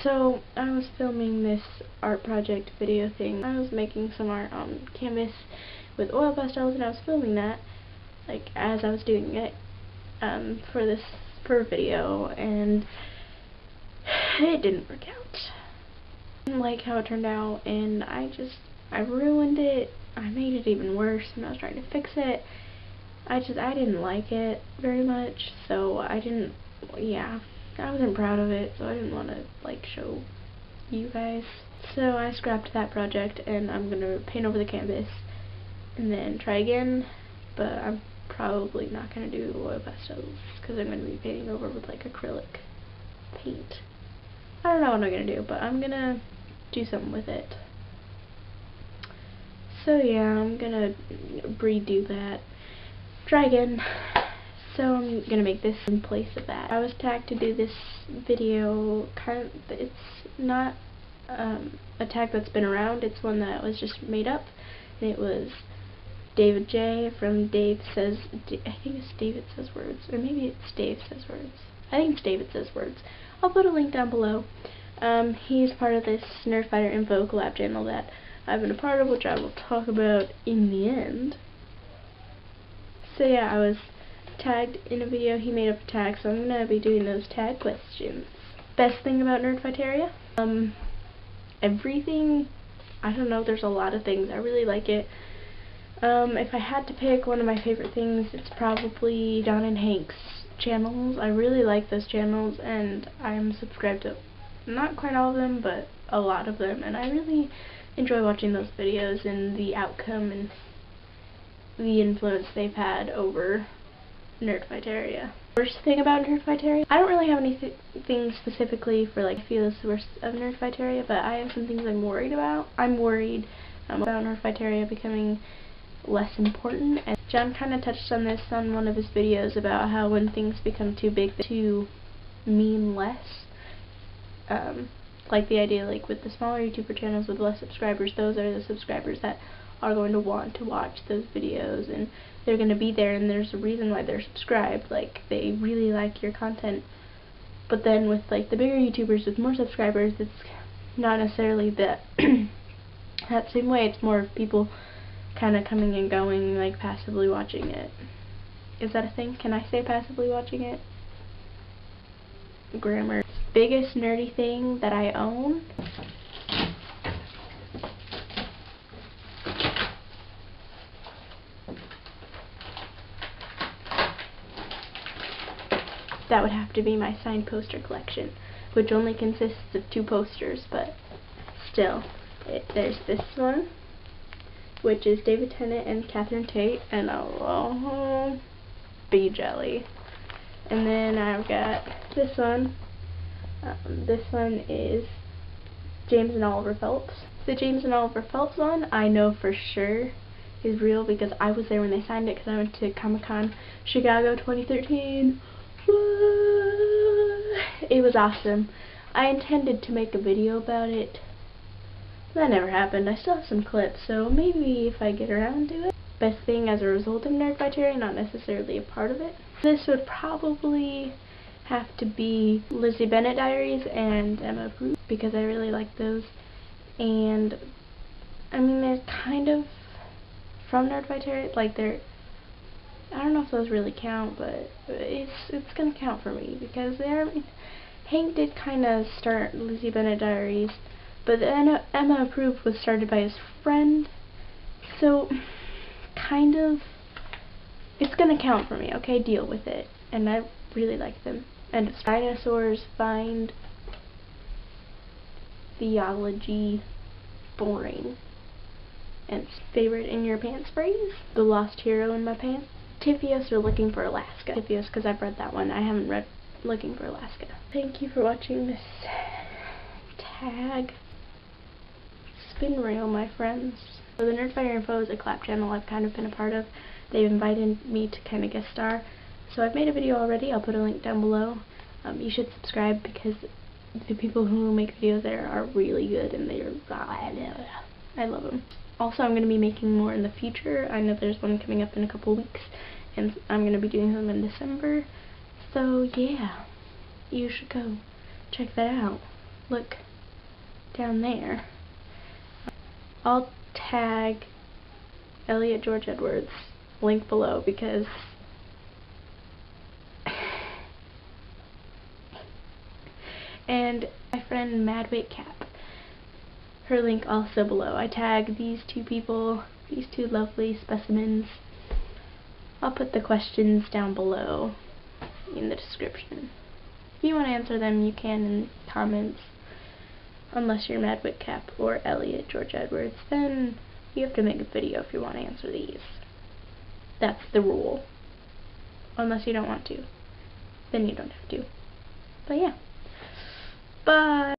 So I was filming this art project video thing. I was making some art on canvas with oil pastels, and I was filming that like as I was doing it for a video, and it didn't work out. I didn't like how it turned out, and I ruined it. I made it even worse when I was trying to fix it. I didn't like it very much, so I wasn't proud of it, so I didn't want to like show you guys. So I scrapped that project, and I'm gonna paint over the canvas and then try again, but I'm probably not gonna do oil pastels because I'm gonna be painting over with like acrylic paint. I don't know what I'm gonna do, but I'm gonna do something with it. So yeah, I'm gonna redo that. Try again. So I'm gonna make this in place of that. I was tagged to do this video. It's not a tag that's been around. It's one that was just made up, and it was David J from Dave Says. I think it's David Says Words, or maybe it's Dave Says Words. I think it's David Says Words. I'll put a link down below. He's part of this Nerdfigherinfo collab channel that I've been a part of, which I will talk about in the end. So yeah, I was tagged in a video. He made up a tag, so I'm gonna be doing those tag questions. Best thing about Nerdfighteria? Everything. I don't know, there's a lot of things. I really like it. If I had to pick one of my favorite things, it's probably Don and Hank's channels. I really like those channels, and I'm subscribed to not quite all of them, but a lot of them, and I really enjoy watching those videos and the outcome and the influence they've had over Nerdfighteria. Worst thing about Nerdfighteria? I don't really have anything specifically for like feel is the worst of Nerdfighteria, but I have some things I'm worried about. I'm worried about Nerdfighteria becoming less important, and John kind of touched on this on one of his videos about how when things become too big to mean less. Like the idea, like with the smaller YouTuber channels with less subscribers, those are the subscribers that are going to want to watch those videos, and they're going to be there, and there's a reason why they're subscribed. Like, they really like your content. But then with like the bigger YouTubers with more subscribers, it's not necessarily that that same way. It's more of people kind of coming and going, like passively watching it. Is that a thing? Can I say passively watching it? Grammar. Biggest nerdy thing that I own? That would have to be my signed poster collection, which only consists of 2 posters, but still. There's this one, which is David Tennant and Catherine Tate, and oh, be jelly. And then I've got this one. This one is James and Oliver Phelps. The James and Oliver Phelps one, I know for sure is real because I was there when they signed it, because I went to Comic-Con Chicago 2013. It was awesome. I intended to make a video about it. That never happened. I still have some clips, so maybe if I get around to it. Best thing as a result of Nerdfighteria, not necessarily a part of it. This would probably have to be Lizzie Bennet Diaries and Emma Proof, because I really like those. And I mean, they're kind of from Nerdfighteria, like they're, I don't know if those really count, but it's gonna count for me because Hank did kind of start Lizzie Bennet Diaries, but then Emma Approved was started by his friend, so kind of it's gonna count for me. Okay, deal with it. And I really like them. And dinosaurs find theology boring. And favorite in your pants phrase? The lost hero in my pants. TFIOS or Looking for Alaska. TFIOS, because I've read that one. I haven't read Looking for Alaska. Thank you for watching this tag. It's been real, my friends. So the Nerdfighter is a collab channel I've kind of been a part of. They've invited me to kind of guest star. So I've made a video already. I'll put a link down below. You should subscribe because the people who make videos there are really good, and I love them. Also, I'm going to be making more in the future. I know there's one coming up in a couple weeks, and I'm going to be doing them in December. So yeah. you should go check that out. Look down there. I'll tag Elliott George Edwards, link below, because and my friend Maddy Whitney, her link also below. I tag these two people, these two lovely specimens. I'll put the questions down below in the description. If you want to answer them, you can in the comments. Unless you're Maddy Whitney or Elliott George Edwards, then you have to make a video if you want to answer these. That's the rule. Unless you don't want to. Then you don't have to. But yeah. Bye!